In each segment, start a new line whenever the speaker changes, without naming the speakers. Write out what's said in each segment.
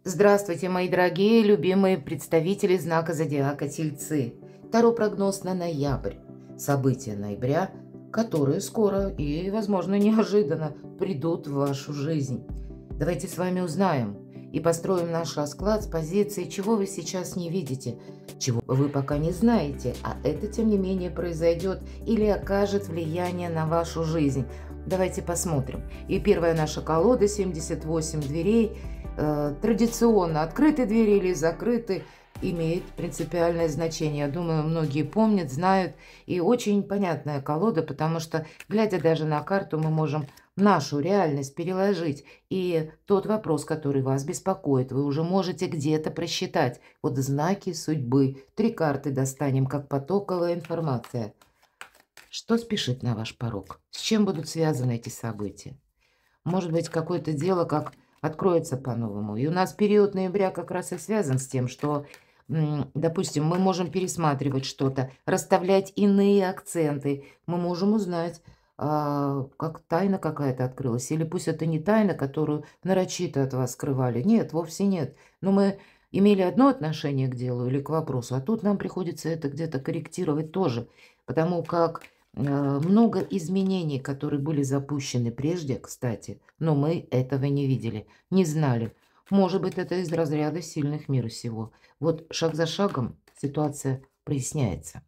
Здравствуйте, мои дорогие, любимые представители знака зодиака Тельцы. Таро прогноз на ноябрь. События ноября, которые скоро и, возможно, неожиданно придут в вашу жизнь. Давайте с вами узнаем и построим наш расклад с позиции, чего вы сейчас не видите, чего вы пока не знаете, а это, тем не менее, произойдет или окажет влияние на вашу жизнь. Давайте посмотрим. И первая наша колода «78 дверей». Традиционно открыты двери или закрыты имеет принципиальное значение. Я думаю, многие помнят, знают. И очень понятная колода, потому что, глядя даже на карту, мы можем нашу реальность переложить. И тот вопрос, который вас беспокоит, вы уже можете где-то просчитать. Вот знаки судьбы. 3 карты достанем, как потоковая информация. Что спешит на ваш порог? С чем будут связаны эти события? Может быть, какое-то дело как откроется по-новому. И у нас период ноября как раз и связан с тем, что, допустим, мы можем пересматривать что-то, расставлять иные акценты. Мы можем узнать, как тайна какая-то открылась. Или пусть это не тайна, которую нарочито от вас скрывали. Нет, вовсе нет. Но мы имели одно отношение к делу или к вопросу, а тут нам приходится это где-то корректировать тоже. Потому как много изменений, которые были запущены прежде, кстати, но мы этого не видели, не знали. Может быть, это из разряда сильных мира сего. Вот шаг за шагом ситуация проясняется.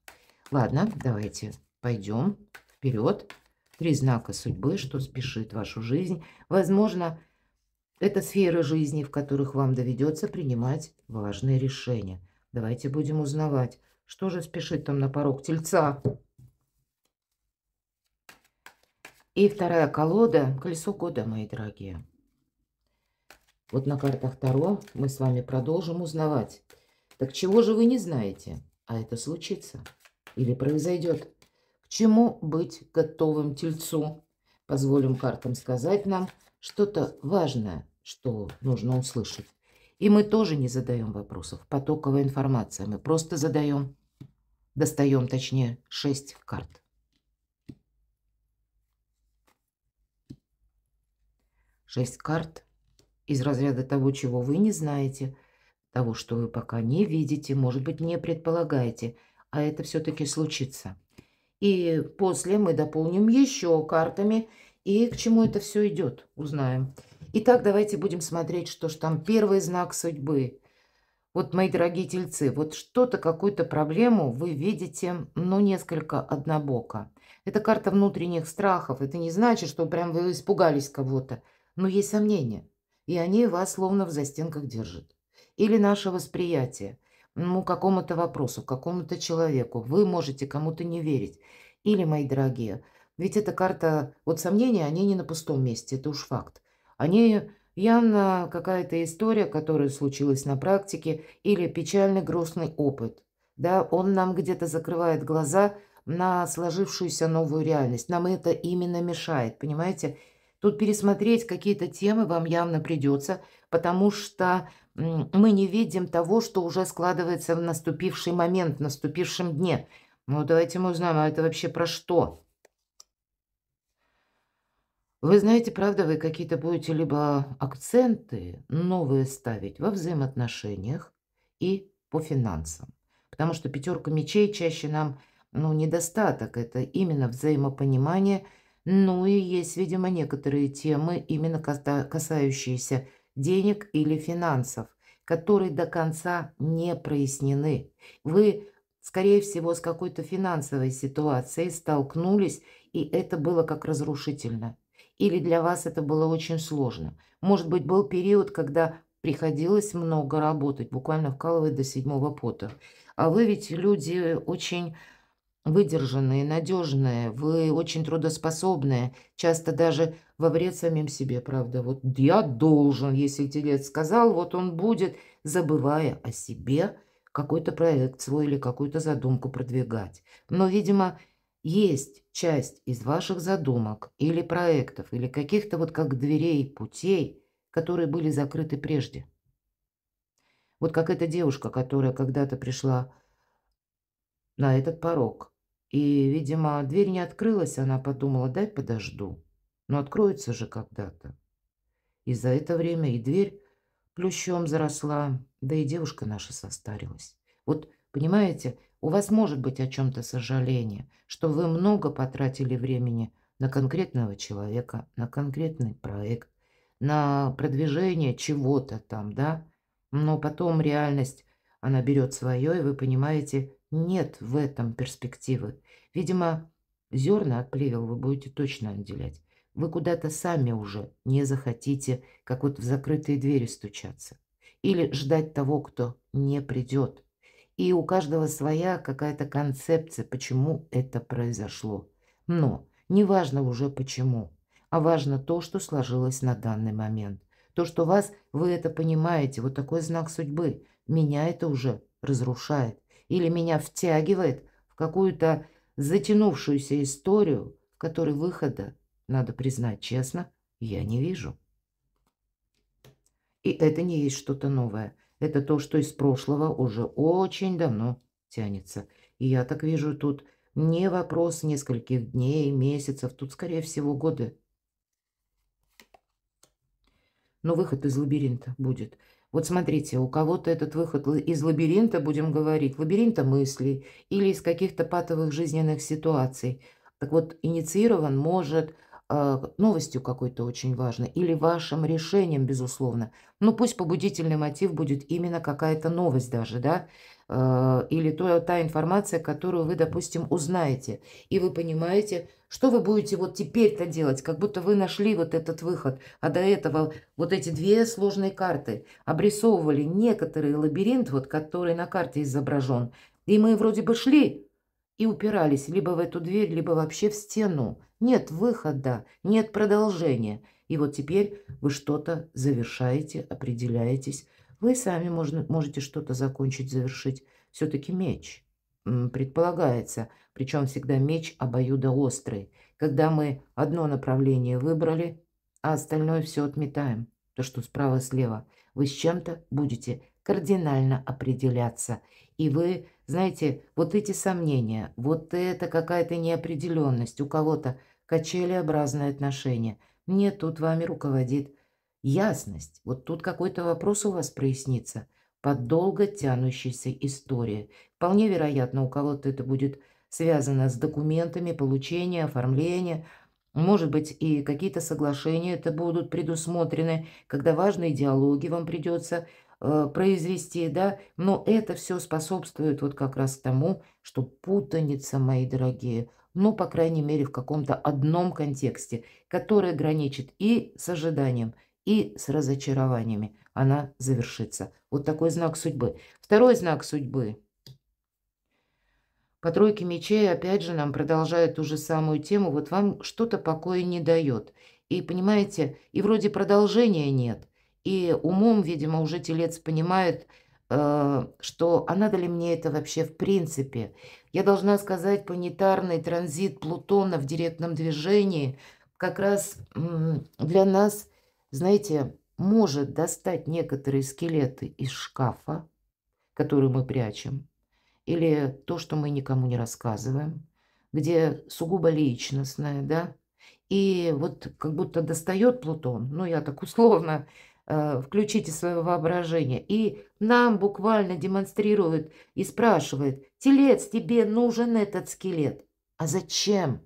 Ладно, давайте пойдем вперед. 3 знака судьбы, что спешит вашу жизнь. Возможно, это сферы жизни, в которых вам доведется принимать важные решения. Давайте будем узнавать, что же спешит там на порог Тельца. И вторая колода «Колесо года», мои дорогие. Вот на картах Таро мы с вами продолжим узнавать. Так чего же вы не знаете? А это случится или произойдет. К чему быть готовым Тельцу? Позволим картам сказать нам что-то важное, что нужно услышать. И мы тоже не задаем вопросов. Потоковая информация. Мы просто достаем, точнее, 6 карт. 6 карт из разряда того, чего вы не знаете, того, что вы пока не видите, может быть, не предполагаете, а это все-таки случится. И после мы дополним еще картами, и к чему это все идет, узнаем. Итак, давайте будем смотреть, что ж там первый знак судьбы. Вот, мои дорогие тельцы, вот что-то, какую-то проблему вы видите, ну, несколько однобоко. Это карта внутренних страхов. Это не значит, что прям вы испугались кого-то. Но есть сомнения. И они вас словно в застенках держат. Или наше восприятие. Ну, какому-то вопросу, какому-то человеку. Вы можете кому-то не верить. Или, мои дорогие, ведь эта карта, вот сомнения, они не на пустом месте, это уж факт. Они явно какая-то история, которая случилась на практике, или печальный грустный опыт. Да, он нам где-то закрывает глаза на сложившуюся новую реальность. Нам это именно мешает, понимаете? Тут пересмотреть какие-то темы вам явно придется, потому что мы не видим того, что уже складывается в наступивший момент, в наступившем дне. Ну, давайте мы узнаем, а это вообще про что? Вы знаете, правда, вы какие-то будете либо акценты новые ставить во взаимоотношениях и по финансам. Потому что пятерка мечей чаще нам, ну, недостаток. Это именно взаимопонимание. Ну и есть, видимо, некоторые темы, именно касающиеся денег или финансов, которые до конца не прояснены. Вы, скорее всего, с какой-то финансовой ситуацией столкнулись, и это было как разрушительно. Или для вас это было очень сложно? Может быть, был период, когда приходилось много работать, буквально вкалывать до седьмого пота. А вы ведь люди очень выдержанные, надежные, вы очень трудоспособные, часто даже во вред самим себе, правда. Вот я должен, если телец сказал, вот он будет, забывая о себе, какой-то проект свой или какую-то задумку продвигать. Но, видимо, есть часть из ваших задумок или проектов, или каких-то вот как дверей, путей, которые были закрыты прежде. Вот как эта девушка, которая когда-то пришла на этот порог. И, видимо, дверь не открылась, она подумала, дай подожду. Но откроется же когда-то. И за это время и дверь плющом заросла, да и девушка наша состарилась. Вот, понимаете, у вас может быть о чем-то сожаление, что вы много потратили времени на конкретного человека, на конкретный проект, на продвижение чего-то там, да, но потом реальность, она берет свое, и вы понимаете, нет в этом перспективы. Видимо, зерна от плевел вы будете точно отделять. Вы куда-то сами уже не захотите, как вот в закрытые двери стучаться. Или ждать того, кто не придет. И у каждого своя какая-то концепция, почему это произошло. Но не важно уже почему, а важно то, что сложилось на данный момент. То, что вы это понимаете, вот такой знак судьбы. Меня это уже разрушает. Или меня втягивает в какую-то затянувшуюся историю, в которой выхода, надо признать честно, я не вижу. И это не есть что-то новое. Это то, что из прошлого уже очень давно тянется. И я так вижу, тут не вопрос нескольких дней, месяцев, тут, скорее всего, годы. Но выход из лабиринта будет. Вот смотрите, у кого-то этот выход из лабиринта, будем говорить, лабиринта мыслей или из каких-то патовых жизненных ситуаций. Так вот, инициирован может новостью какой-то очень важной или вашим решением, безусловно. Ну, пусть побудительный мотив будет именно какая-то новость даже, да, или та информация, которую вы, допустим, узнаете. И вы понимаете, что вы будете вот теперь-то делать, как будто вы нашли вот этот выход, а до этого вот эти две сложные карты обрисовывали некоторый лабиринт, вот который на карте изображен. И мы вроде бы шли и упирались либо в эту дверь, либо вообще в стену. Нет выхода, нет продолжения. И вот теперь вы что-то завершаете, определяетесь. Вы сами можете что-то закончить, завершить. Все-таки меч предполагается. Причем всегда меч обоюдоострый. Когда мы одно направление выбрали, а остальное все отметаем. То, что справа-слева. Вы с чем-то будете кардинально определяться. И вы, знаете, вот эти сомнения, вот это какая-то неопределенность, у кого-то качелеобразное отношение. Нет, тут вами руководит ясность. Вот тут какой-то вопрос у вас прояснится под долго тянущейся историей. Вполне вероятно, у кого-то это будет связано с документами, получения, оформления. Может быть, и какие-то соглашения это будут предусмотрены, когда важные диалоги вам придется произвести, да. Но это все способствует вот как раз тому, что путаница, мои дорогие, ну, по крайней мере, в каком-то одном контексте, который граничит и с ожиданием, и с разочарованиями, она завершится. Вот такой знак судьбы. Второй знак судьбы. По тройке мечей, опять же, нам продолжает ту же самую тему. Вот вам что-то покоя не дает. И, понимаете, и вроде продолжения нет. И умом, видимо, уже телец понимает, что а надо ли мне это вообще в принципе. Я должна сказать, планетарный транзит Плутона в директном движении как раз для нас, знаете, может достать некоторые скелеты из шкафа, которые мы прячем, или то, что мы никому не рассказываем, где сугубо личностное, да. И вот как будто достает Плутон, ну, я так условно, включите свое воображение, и нам буквально демонстрирует и спрашивает: «Телец, тебе нужен этот скелет. А зачем?»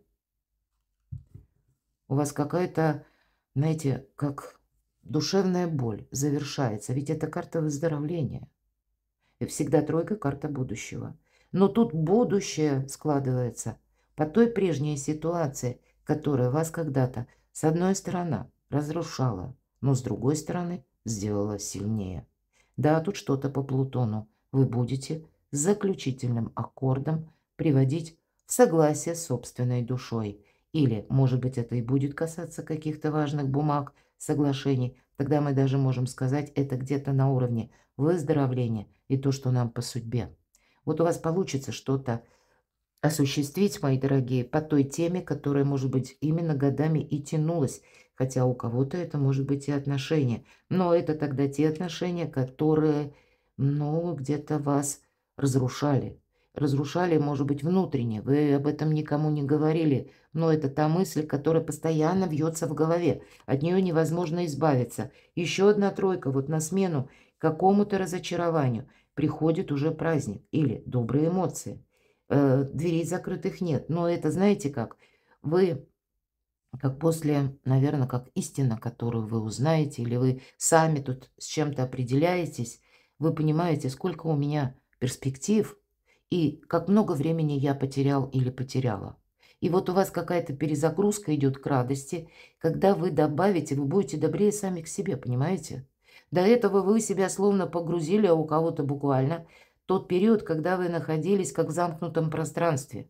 У вас какая-то, знаете, как душевная боль завершается, ведь это карта выздоровления. И всегда тройка — карта будущего. Но тут будущее складывается по той прежней ситуации, которая вас когда-то, с одной стороны, разрушала, но с другой стороны, сделала сильнее. Да, тут что-то по Плутону. Вы будете заключительным аккордом приводить в согласие с собственной душой. Или, может быть, это и будет касаться каких-то важных бумаг, соглашений. Тогда мы даже можем сказать, это где-то на уровне выздоровления и то, что нам по судьбе. Вот у вас получится что-то осуществить, мои дорогие, по той теме, которая, может быть, именно годами и тянулась. Хотя у кого-то это может быть и отношения. Но это тогда те отношения, которые, ну, где-то вас разрушали. разрушали, может быть, внутренне. Вы об этом никому не говорили, но это та мысль, которая постоянно вьется в голове. От нее невозможно избавиться. Еще одна тройка, вот на смену какому-то разочарованию приходит уже праздник или добрые эмоции. Дверей закрытых нет, но это, знаете как, вы как после, наверное, как истина, которую вы узнаете, или вы сами тут с чем-то определяетесь, вы понимаете, сколько у меня перспектив и как много времени я потерял или потеряла. И вот у вас какая-то перезагрузка идет к радости, когда вы добавите, вы будете добрее сами к себе, понимаете? До этого вы себя словно погрузили, а у кого-то буквально, тот период, когда вы находились как в замкнутом пространстве.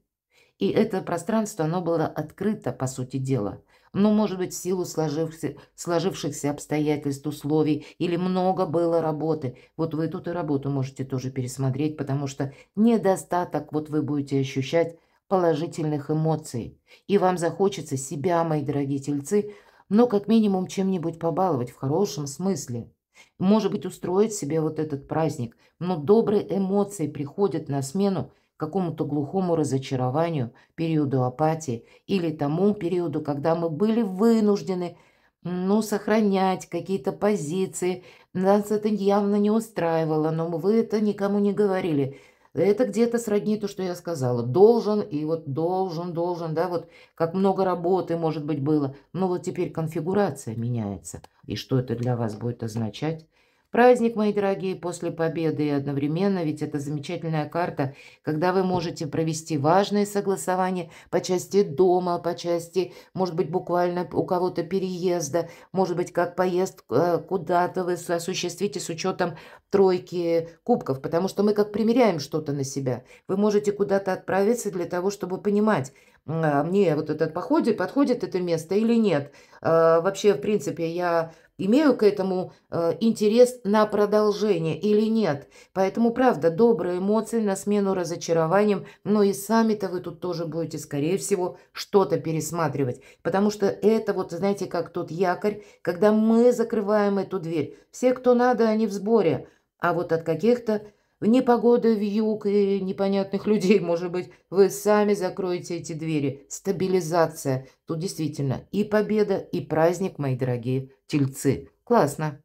И это пространство, оно было открыто, по сути дела. Но, может быть, в силу сложившихся обстоятельств, условий, или много было работы. Вот вы тут и работу можете тоже пересмотреть, потому что недостаток, вот вы будете ощущать положительных эмоций. И вам захочется себя, мои дорогие тельцы, но как минимум чем-нибудь побаловать в хорошем смысле. Может быть, устроить себе вот этот праздник, но добрые эмоции приходят на смену какому-то глухому разочарованию, периоду апатии или тому периоду, когда мы были вынуждены, ну, сохранять какие-то позиции. Нас это явно не устраивало, но вы это никому не говорили. Это где-то сродни то, что я сказала. Должен, и вот должен, да, вот как много работы, может быть, было. Но вот теперь конфигурация меняется. И что это для вас будет означать? Праздник, мои дорогие, после победы и одновременно, ведь это замечательная карта, когда вы можете провести важные согласования по части дома, по части, может быть, буквально у кого-то переезда, может быть, как поездку куда-то вы осуществите с учетом тройки кубков, потому что мы как примеряем что-то на себя. Вы можете куда-то отправиться для того, чтобы понимать, мне вот этот подходит это место или нет. Вообще, в принципе, я имею к этому интерес на продолжение или нет. Поэтому, правда, добрые эмоции на смену разочарованиям, но и сами-то вы тут тоже будете, скорее всего, что-то пересматривать. Потому что это вот, знаете, как тот якорь, когда мы закрываем эту дверь. Все, кто надо, они в сборе. А вот от каких-то непогоды, вьюг и непонятных людей, может быть, вы сами закроете эти двери. Стабилизация. Тут действительно и победа, и праздник, мои дорогие тельцы. Классно.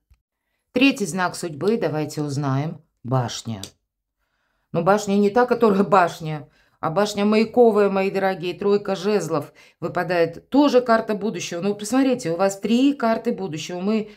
Третий знак судьбы, давайте узнаем. Башня. Но башня не та, которая башня, а башня маяковая, мои дорогие. Тройка жезлов выпадает. Тоже карта будущего. Ну, посмотрите, у вас 3 карты будущего. Мы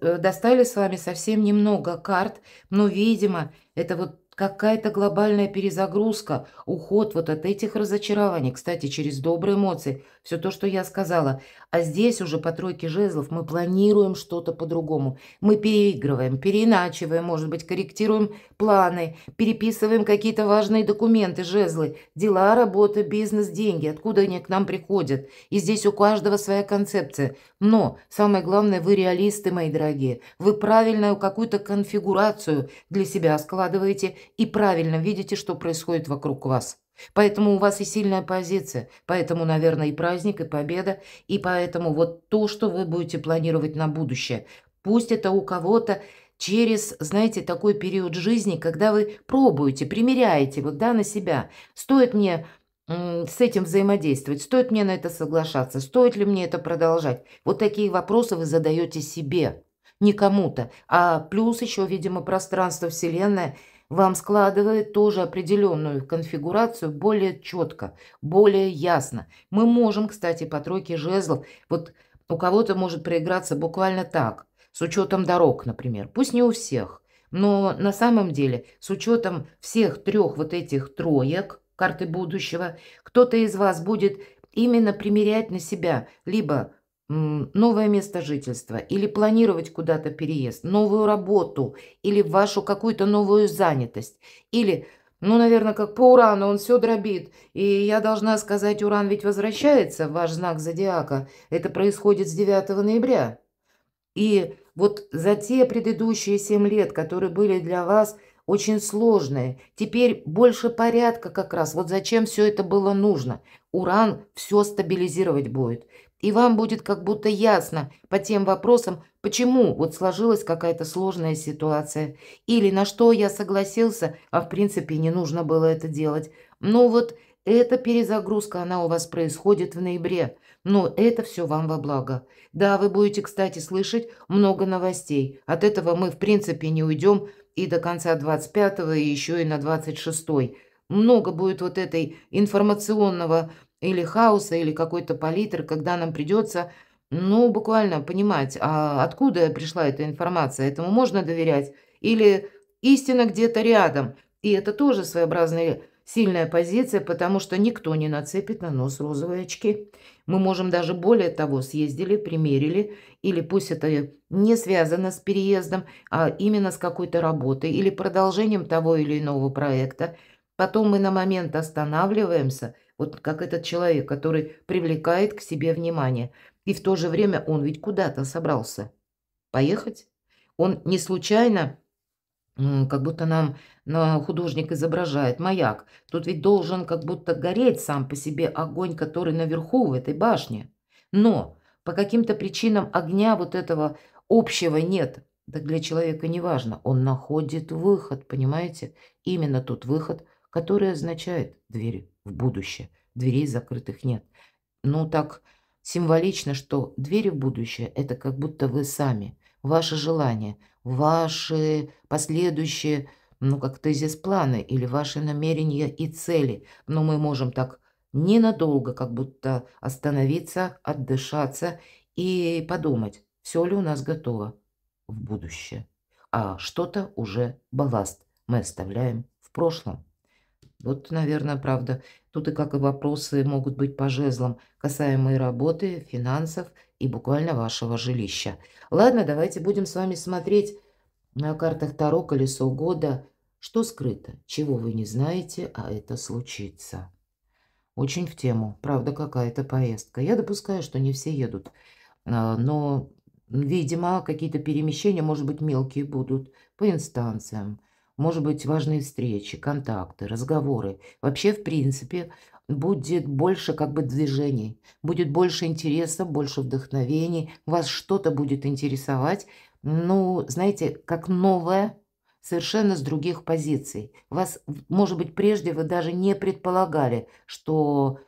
достали с вами совсем немного карт, но, видимо, это вот какая-то глобальная перезагрузка, уход вот от этих разочарований. Кстати, через добрые эмоции. Все то, что я сказала. А здесь уже по тройке жезлов мы планируем что-то по-другому. Мы переигрываем, переиначиваем, может быть, корректируем планы, переписываем какие-то важные документы, жезлы, дела, работа, бизнес, деньги, откуда они к нам приходят. И здесь у каждого своя концепция. Но самое главное, вы реалисты, мои дорогие. Вы правильную какую-то конфигурацию для себя складываете и правильно видите, что происходит вокруг вас. Поэтому у вас и сильная позиция, поэтому, наверное, и праздник, и победа, и поэтому вот то, что вы будете планировать на будущее, пусть это у кого-то через, знаете, такой период жизни, когда вы пробуете, примеряете вот, да, на себя, стоит мне с этим взаимодействовать, стоит мне на это соглашаться, стоит ли мне это продолжать. Вот такие вопросы вы задаете себе, не кому-то, а плюс еще, видимо, пространство Вселенная вам складывает тоже определенную конфигурацию более четко, более ясно. Мы можем, кстати, по тройке жезлов, вот у кого-то может проиграться буквально так, с учетом дорог, например. Пусть не у всех, но на самом деле с учетом всех 3 вот этих троек, карты будущего, кто-то из вас будет именно примерять на себя либо новое место жительства, или планировать куда-то переезд, новую работу, или вашу какую-то новую занятость, или, ну, наверное, как по Урану, он все дробит. И я должна сказать, Уран ведь возвращается в ваш знак зодиака. Это происходит с 9 ноября. И вот за те предыдущие 7 лет, которые были для вас очень сложные, теперь больше порядка как раз. Вот зачем все это было нужно? Уран все стабилизировать будет. И вам будет как будто ясно по тем вопросам, Почему вот сложилась какая-то сложная ситуация? Или на что я согласился, а в принципе не нужно было это делать? Ну вот эта перезагрузка, она у вас происходит в ноябре. Но это все вам во благо. Да, вы будете, кстати, слышать много новостей. От этого мы, в принципе, не уйдем и до конца 25-го, и еще и на 26-й. Много будет вот этой информационного или хаоса, или какой-то палитры, когда нам придется, ну, буквально понимать, а откуда пришла эта информация, этому можно доверять, или истина где-то рядом. И это тоже своеобразная сильная позиция, потому что никто не нацепит на нос розовые очки. Мы можем даже более того, съездили, примерили, или пусть это не связано с переездом, а именно с какой-то работой или продолжением того или иного проекта. Потом мы на момент останавливаемся, вот как этот человек, который привлекает к себе внимание. И в то же время он ведь куда-то собрался поехать. Он не случайно, как будто нам художник изображает маяк. Тут ведь должен как будто гореть сам по себе огонь, который наверху в этой башне. Но по каким-то причинам огня вот этого общего нет. Так для человека не важно. Он находит выход, понимаете? Именно тот выход, который означает двери в будущее. Дверей закрытых нет. Ну, так символично, что двери в будущее – это как будто вы сами, ваши желания, ваши последующие, ну, как тезис-планы или ваши намерения и цели. Но мы можем так ненадолго как будто остановиться, отдышаться и подумать, все ли у нас готово в будущее. А что-то уже балласт мы оставляем в прошлом. Вот, наверное, правда. Тут и как и вопросы могут быть по жезлам, касаемые работы, финансов и буквально вашего жилища. Ладно, давайте будем с вами смотреть на картах Таро колесо года, что скрыто, чего вы не знаете, а это случится. Очень в тему. Правда, какая-то поездка. Я допускаю, что не все едут, но, видимо, какие-то перемещения, может быть, мелкие будут по инстанциям. Может быть, важные встречи, контакты, разговоры. Вообще, в принципе, будет больше как бы движений, будет больше интереса, больше вдохновений, вас что-то будет интересовать. Ну, знаете, как новое, совершенно с других позиций. Вас, может быть, прежде вы даже не предполагали, что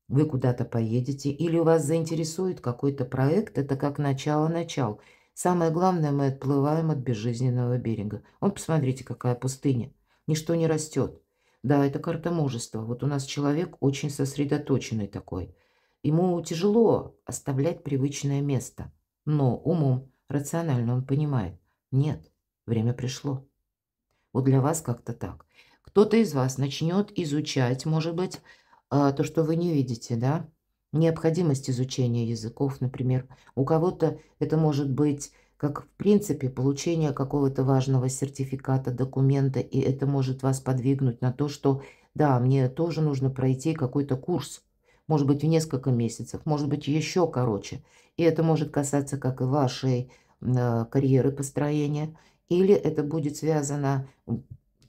вы куда-то поедете или вас заинтересует какой-то проект, это как начало-начал. Самое главное, мы отплываем от безжизненного берега. Вот посмотрите, какая пустыня. Ничто не растет. Да, это карта мужества. Вот у нас человек очень сосредоточенный такой. Ему тяжело оставлять привычное место. Но умом, рационально он понимает. Нет, время пришло. Вот для вас как-то так. Кто-то из вас начнет изучать, может быть, то, что вы не видите, да? Необходимость изучения языков, например. У кого-то это может быть как, в принципе, получение какого-то важного сертификата, документа, и это может вас подвигнуть на то, что, да, мне тоже нужно пройти какой-то курс, может быть, в несколько месяцев, может быть, еще короче. И это может касаться как и вашей карьеры построения, или это будет связано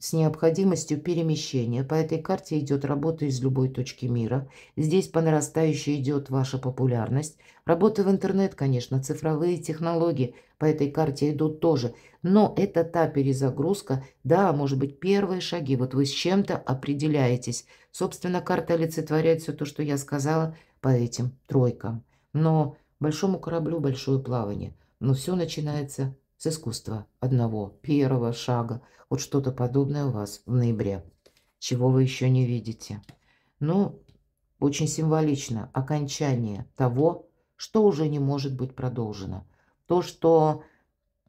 с необходимостью перемещения. По этой карте идет работа из любой точки мира. Здесь по нарастающей идет ваша популярность. Работа в интернет, конечно, цифровые технологии по этой карте идут тоже. Но это та перезагрузка, да, может быть, первые шаги. Вот вы с чем-то определяетесь. Собственно, карта олицетворяет все то, что я сказала по этим тройкам. Но большому кораблю большое плавание. Но все начинается с искусства одного, первого шага. Вот что-то подобное у вас в ноябре, чего вы еще не видите. Ну, очень символично окончание того, что уже не может быть продолжено. То, что,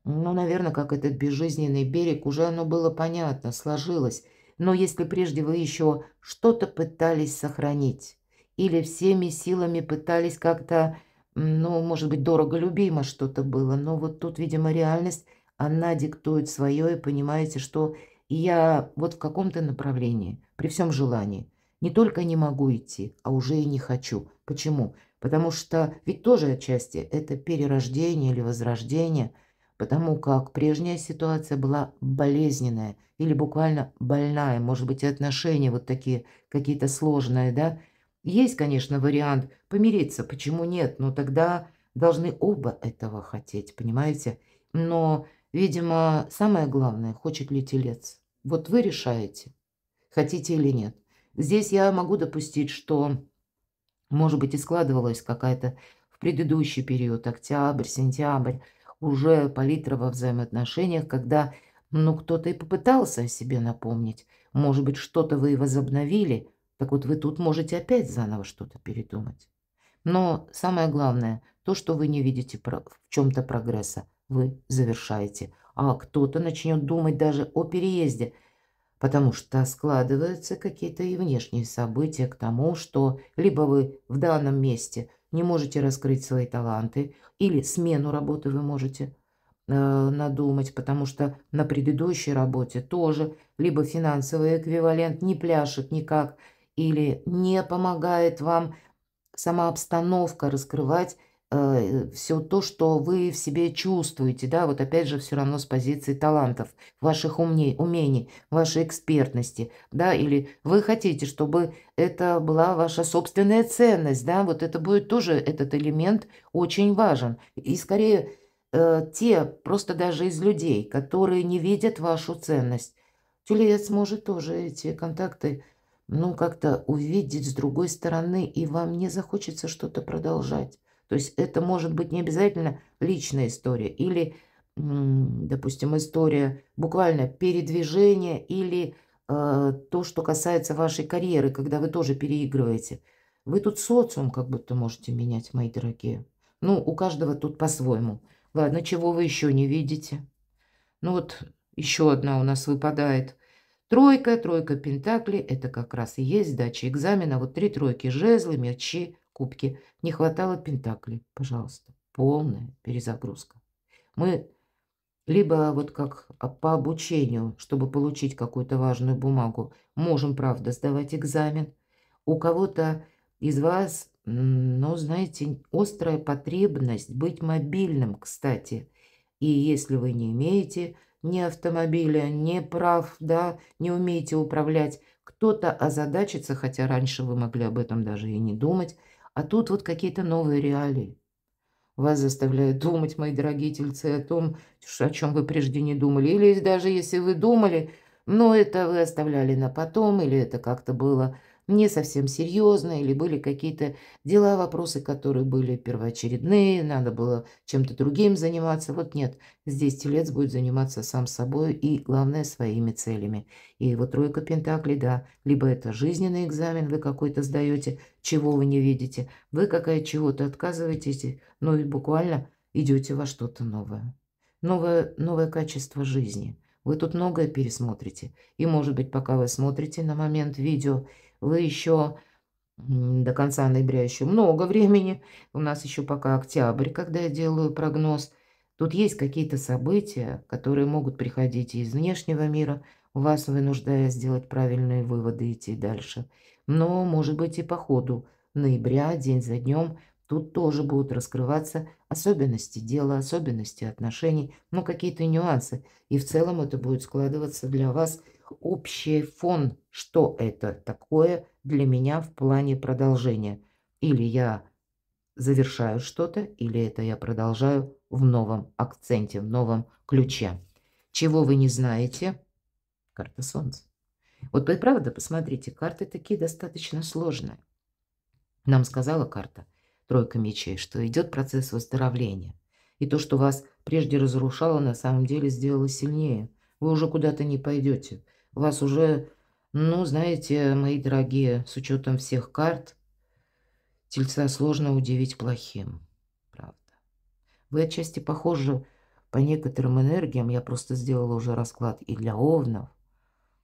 ну, наверное, как этот безжизненный берег, уже оно было понятно, сложилось. Но если прежде вы еще что-то пытались сохранить или всеми силами пытались как-то, ну, может быть, дорого-любимо что-то было, но вот тут, видимо, реальность, она диктует свое, и понимаете, что я вот в каком-то направлении, при всем желании, не только не могу идти, а уже и не хочу. Почему? Потому что ведь тоже отчасти это перерождение или возрождение, потому как прежняя ситуация была болезненная или буквально больная, может быть, и отношения вот такие какие-то сложные, да. Есть, конечно, вариант помириться, почему нет, но тогда должны оба этого хотеть, понимаете? Но, видимо, самое главное, хочет ли телец. Вот вы решаете, хотите или нет. Здесь я могу допустить, что, может быть, и складывалась какая-то в предыдущий период, октябрь, сентябрь, уже палитра во взаимоотношениях, когда, ну, кто-то и попытался о себе напомнить. Может быть, что-то вы и возобновили, так вот вы тут можете опять заново что-то передумать. Но самое главное, то, что вы не видите в чем-то прогресса, вы завершаете. А кто-то начнет думать даже о переезде, потому что складываются какие-то и внешние события к тому, что либо вы в данном месте не можете раскрыть свои таланты, или смену работы вы можете надумать, потому что на предыдущей работе тоже либо финансовый эквивалент не пляшет никак, или не помогает вам сама обстановка раскрывать, всё то, что вы в себе чувствуете, да, вот опять же все равно с позиции талантов, ваших умений, вашей экспертности, да, или вы хотите, чтобы это была ваша собственная ценность, да, вот это будет тоже этот элемент очень важен. И скорее, те, просто даже из людей, которые не видят вашу ценность, телец может тоже эти контакты, ну, как-то увидеть с другой стороны, и вам не захочется что-то продолжать. То есть это может быть не обязательно личная история или, допустим, история буквально передвижения или то, что касается вашей карьеры, когда вы тоже переигрываете. Вы тут социум как будто можете менять, мои дорогие. Ну, у каждого тут по-своему. Ладно, чего вы еще не видите? Ну вот еще одна у нас выпадает. Тройка, тройка пентаклей – это как раз и есть сдача экзамена. Вот 3 тройки: жезлы, мечи, кубки. Не хватало пентаклей, пожалуйста. Полная перезагрузка. Мы либо вот как по обучению, чтобы получить какую-то важную бумагу, можем, правда, сдавать экзамен. У кого-то из вас, ну, знаете, острая потребность быть мобильным, кстати. И если вы не имеете ни автомобиля, ни прав, да, не умеете управлять, кто-то озадачится, хотя раньше вы могли об этом даже и не думать, а тут вот какие-то новые реалии. Вас заставляют думать, мои дорогие тельцы, о том, о чем вы прежде не думали. Или даже если вы думали, но это вы оставляли на потом, или это как-то было не совсем серьезно, или были какие-то дела, вопросы, которые были первоочередные, надо было чем-то другим заниматься. Вот нет, здесь телец будет заниматься сам собой и, главное, своими целями. И вот тройка пентаклей, да, либо это жизненный экзамен вы какой-то сдаете, чего вы не видите, вы какая чего-то отказываетесь, ну и буквально идете во что-то новое. Новое качество жизни. Вы тут многое пересмотрите. И, может быть, пока вы смотрите на момент видео, вы еще до конца ноября еще много времени. У нас еще пока октябрь, когда я делаю прогноз. Тут есть какие-то события, которые могут приходить из внешнего мира, вас вынуждая сделать правильные выводы и идти дальше. Но, может быть, и по ходу ноября, день за днем, тут тоже будут раскрываться особенности дела, особенности отношений, ну, какие-то нюансы. И в целом это будет складываться для вас общий фон, что это такое для меня в плане продолжения. Или я завершаю что-то, или это я продолжаю в новом акценте, в новом ключе. Чего вы не знаете? Карта Солнца. Вот вы правда, посмотрите, карты такие достаточно сложные. Нам сказала карта тройка мечей, что идет процесс выздоровления. И то, что вас прежде разрушало, на самом деле сделало сильнее. Вы уже куда-то не пойдете. Вас уже, ну, знаете, мои дорогие, с учетом всех карт, тельца сложно удивить плохим. Правда. Вы отчасти похожи по некоторым энергиям. Я просто сделала уже расклад и для овнов.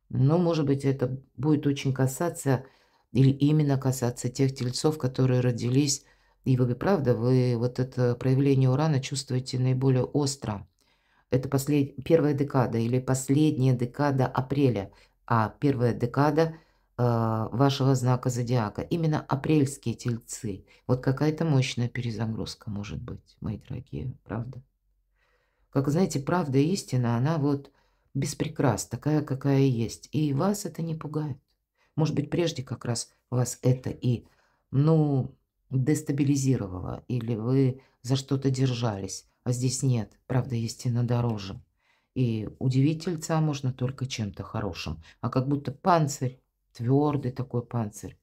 Но, может быть, это будет очень касаться или именно касаться тех тельцов, которые родились. И вы, правда, вы вот это проявление урана чувствуете наиболее остро. Это первая декада или последняя декада апреля, а первая декада вашего знака зодиака. Именно апрельские тельцы. Вот какая-то мощная перезагрузка может быть, мои дорогие, правда? Как, знаете, правда и истина, она вот без прикрас, такая, какая есть. И вас это не пугает. Может быть, прежде как раз вас это и, ну, дестабилизировало. Или вы за что-то держались, а здесь нет, правда, истина дороже. И удивить тельца можно только чем-то хорошим, а как будто панцирь, твердый такой панцирь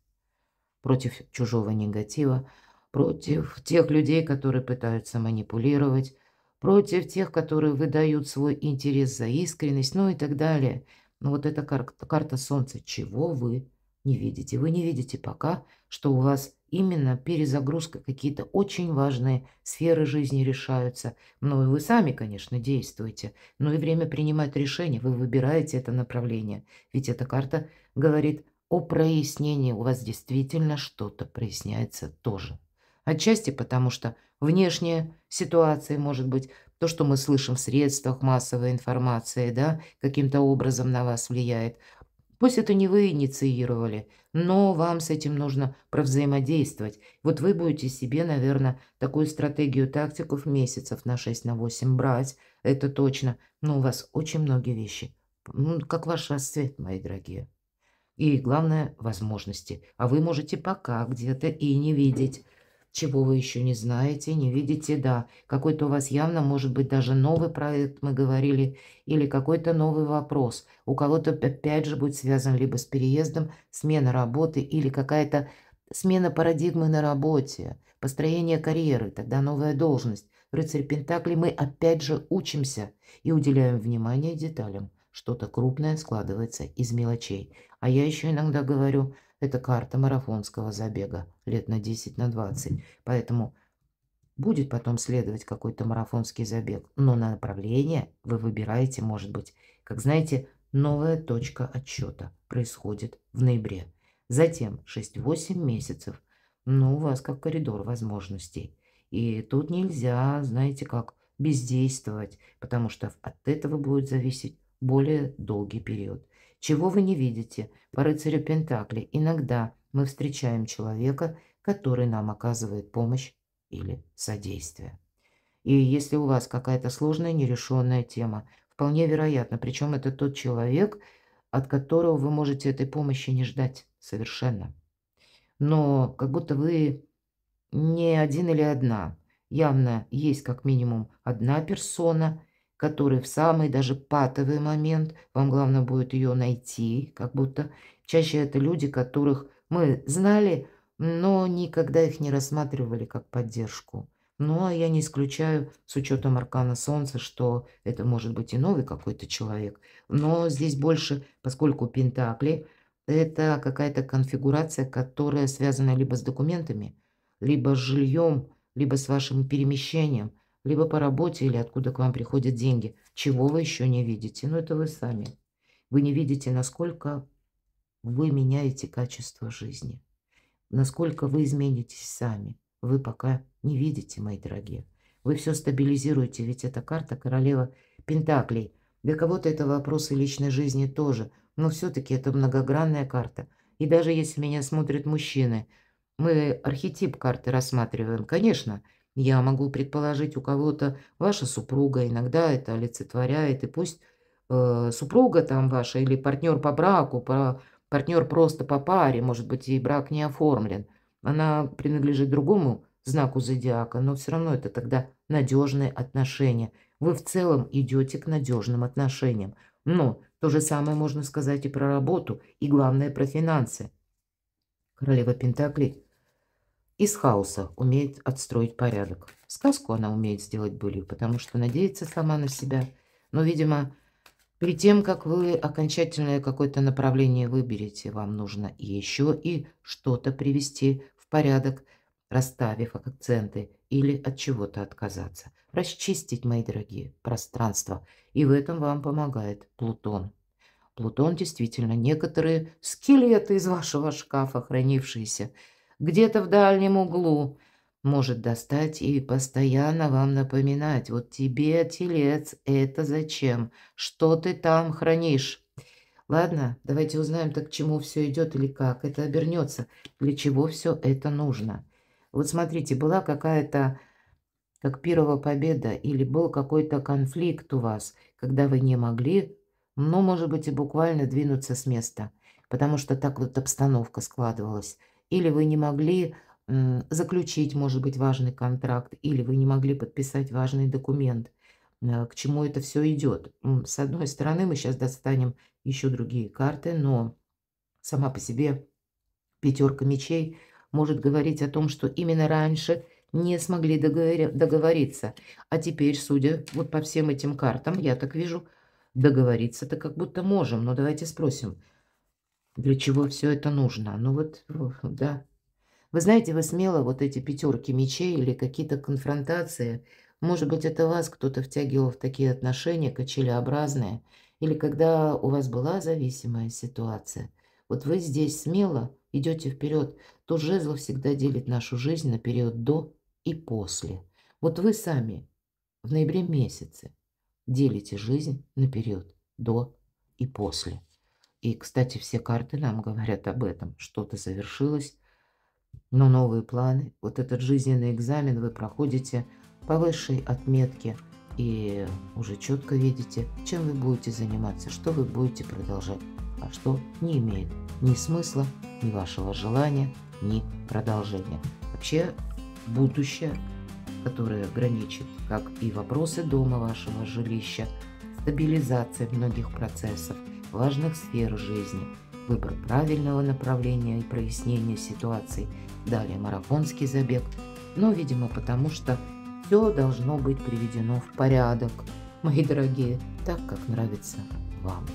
против чужого негатива, против тех людей, которые пытаются манипулировать, против тех, которые выдают свой интерес за искренность, ну и так далее. Но вот эта карта Солнца, чего вы не видите? Вы не видите пока, что у вас именно перезагрузка, какие-то очень важные сферы жизни решаются. Ну и вы сами, конечно, действуете, но и время принимать решения, вы выбираете это направление. Ведь эта карта говорит о прояснении, у вас действительно что-то проясняется тоже. Отчасти потому, что внешние ситуации, может быть, то, что мы слышим в средствах массовой информации, да, каким-то образом на вас влияет. Пусть это не вы инициировали, но вам с этим нужно провзаимодействовать. Вот вы будете себе, наверное, такую стратегию, тактику в месяцев на 6, на 8 брать, это точно. Но у вас очень многие вещи, как ваш расцвет, мои дорогие. И главное– возможности. А вы можете пока где-то и не видеть, чего вы еще не знаете, не видите, да. Какой-то у вас явно может быть даже новый проект, мы говорили, или какой-то новый вопрос. У кого-то опять же будет связан либо с переездом, смена работы или какая-то смена парадигмы на работе, построение карьеры, тогда новая должность. Рыцарь Пентаклей, мы опять же учимся и уделяем внимание деталям. Что-то крупное складывается из мелочей. А я еще иногда говорю, это карта марафонского забега лет на 10, на 20. Поэтому будет потом следовать какой-то марафонский забег. Но направление вы выбираете, может быть, как знаете, новая точка отсчета происходит в ноябре. Затем 6-8 месяцев. Ну, у вас как коридор возможностей. И тут нельзя, знаете как, бездействовать, потому что от этого будет зависеть более долгий период. Чего вы не видите? По рыцарю Пентаклей иногда мы встречаем человека, который нам оказывает помощь или содействие. И если у вас какая-то сложная нерешенная тема, вполне вероятно, причем это тот человек, от которого вы можете этой помощи не ждать совершенно. Но как будто вы не один или одна. Явно есть как минимум одна персона, которая в самый даже патовый момент, вам главное будет ее найти, как будто чаще это люди, которых мы знали, но никогда их не рассматривали как поддержку. Ну, а я не исключаю, с учетом аркана Солнца, что это может быть и новый какой-то человек. Но здесь больше, поскольку Пентакли– это какая-то конфигурация, которая связана либо с документами, либо с жильем, либо с вашим перемещением, либо по работе или откуда к вам приходят деньги. Чего вы еще не видите? Ну, это вы сами. Вы не видите, насколько вы меняете качество жизни, насколько вы изменитесь сами. Вы пока не видите, мои дорогие. Вы все стабилизируете, ведь эта карта королева Пентаклей. Для кого-то это вопросы личной жизни тоже, но все-таки это многогранная карта. И даже если меня смотрят мужчины, мы архетип карты рассматриваем. Конечно, я могу предположить, у кого-то ваша супруга, иногда это олицетворяет, и пусть супруга там ваша или партнер по браку, партнер просто по паре, может быть, и брак не оформлен, она принадлежит другому знаку зодиака, но все равно это тогда надежные отношения. Вы в целом идете к надежным отношениям. Но то же самое можно сказать и про работу, и главное про финансы. Королева Пентаклей из хаоса умеет отстроить порядок. Сказку она умеет сделать былью, потому что надеется сама на себя. Но, видимо, перед тем, как вы окончательное какое-то направление выберете, вам нужно еще и что-то привести в порядок, расставив акценты или от чего-то отказаться. Расчистить, мои дорогие, пространство. И в этом вам помогает Плутон. Плутон действительно некоторые скелеты из вашего шкафа, хранившиеся где-то в дальнем углу, может достать и постоянно вам напоминать. Вот тебе, телец, это зачем? Что ты там хранишь? Ладно, давайте узнаем, так к чему все идет или как это обернется, для чего все это нужно. Вот смотрите, была какая-то, как первая победа, или был какой-то конфликт у вас, когда вы не могли, ну, может быть, и буквально двинуться с места, потому что так вот обстановка складывалась. Или вы не могли заключить, может быть, важный контракт, или вы не могли подписать важный документ. К чему это все идет? С одной стороны, мы сейчас достанем еще другие карты, но сама по себе пятерка мечей может говорить о том, что именно раньше не смогли договориться. А теперь, судя вот по всем этим картам, я так вижу, договориться-то как будто можем. Но давайте спросим, для чего все это нужно? Ну вот, да. Вы знаете, вы смело вот эти пятерки мечей или какие-то конфронтации, может быть, это вас кто-то втягивал в такие отношения качелеобразные, или когда у вас была зависимая ситуация. Вот вы здесь смело идете вперед. То жезл всегда делит нашу жизнь на период до и после. Вот вы сами в ноябре месяце делите жизнь на период до и после. И, кстати, все карты нам говорят об этом. Что-то завершилось, но новые планы, вот этот жизненный экзамен вы проходите по высшей отметке и уже четко видите, чем вы будете заниматься, что вы будете продолжать, а что не имеет ни смысла, ни вашего желания, ни продолжения. Вообще будущее, которое граничит как и вопросы дома вашего жилища, стабилизация многих процессов, важных сфер жизни, выбор правильного направления и прояснение ситуаций, далее марафонский забег, но, видимо, потому что все должно быть приведено в порядок, мои дорогие, так, как нравится вам.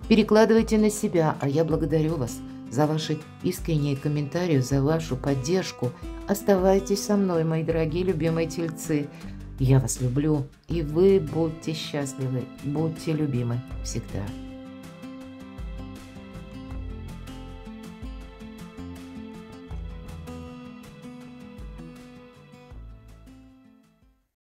Перекладывайте на себя, а я благодарю вас за ваши искренние комментарии, за вашу поддержку. Оставайтесь со мной, мои дорогие любимые тельцы. Я вас люблю, и вы будьте счастливы, будьте любимы всегда.